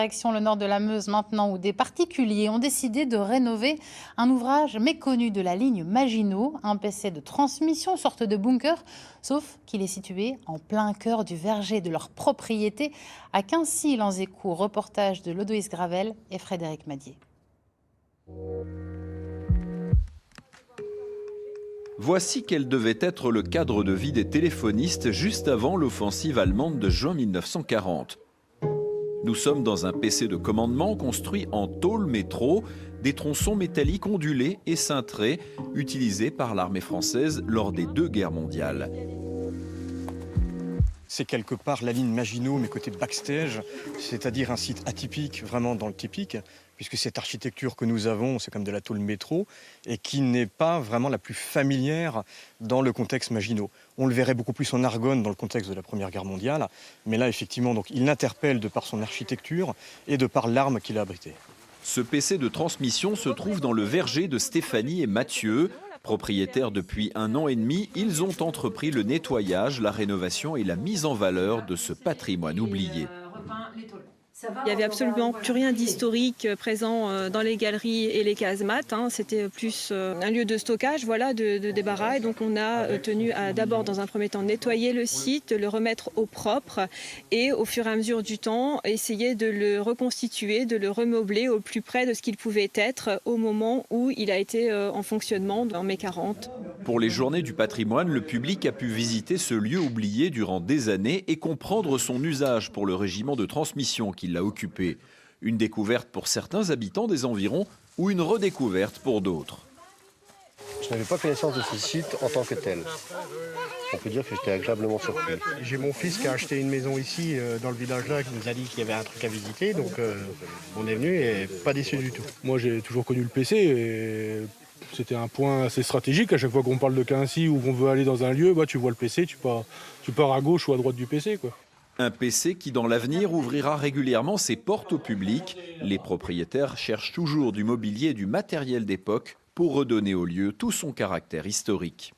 Direction le nord de la Meuse maintenant, où des particuliers ont décidé de rénover un ouvrage méconnu de la ligne Maginot, un PC de transmission, sorte de bunker, sauf qu'il est situé en plein cœur du verger de leur propriété, à Quincy-Lanzécourt. Reportage de Lodoïs Gravel et Frédéric Madier. Voici quel devait être le cadre de vie des téléphonistes juste avant l'offensive allemande de juin 1940. Nous sommes dans un PC de commandement construit en tôle métro, des tronçons métalliques ondulés et cintrés, utilisés par l'armée française lors des 2 guerres mondiales. C'est quelque part la ligne Maginot, mais côté backstage, c'est-à-dire un site atypique, vraiment dans le typique, puisque cette architecture que nous avons, c'est comme de la tôle métro, et qui n'est pas vraiment la plus familière dans le contexte Maginot. On le verrait beaucoup plus en Argonne dans le contexte de la Première Guerre mondiale, mais là, effectivement, donc, il l'interpelle de par son architecture et de par l'arme qu'il a abritée. Ce PC de transmission se trouve dans le verger de Stéphanie et Mathieu. Propriétaires depuis 1 an et demi, ils ont entrepris le nettoyage, la rénovation et la mise en valeur de ce patrimoine oublié. Il n'y avait absolument plus rien d'historique présent dans les galeries et les casemates. C'était plus un lieu de stockage, voilà, de débarras. Et donc on a tenu à d'abord, dans un premier temps, nettoyer le site, le remettre au propre et au fur et à mesure du temps, essayer de le reconstituer, de le remeubler au plus près de ce qu'il pouvait être au moment où il a été en fonctionnement en mai 40. Pour les journées du patrimoine, le public a pu visiter ce lieu oublié durant des années et comprendre son usage pour le régiment de transmission qui l'a occupé. Une découverte pour certains habitants des environs ou une redécouverte pour d'autres. Je n'avais pas connaissance de ce site en tant que tel. On peut dire que j'étais agréablement surpris. J'ai mon fils qui a acheté une maison ici, dans le village-là, qui nous a dit qu'il y avait un truc à visiter. Donc on est venu et pas déçu du tout. Moi j'ai toujours connu le PC et c'était un point assez stratégique. À chaque fois qu'on parle de Quincy ou qu'on veut aller dans un lieu, tu vois le PC, tu pars à gauche ou à droite du PC, quoi. Un PC qui, dans l'avenir, ouvrira régulièrement ses portes au public. Les propriétaires cherchent toujours du mobilier et du matériel d'époque pour redonner au lieu tout son caractère historique.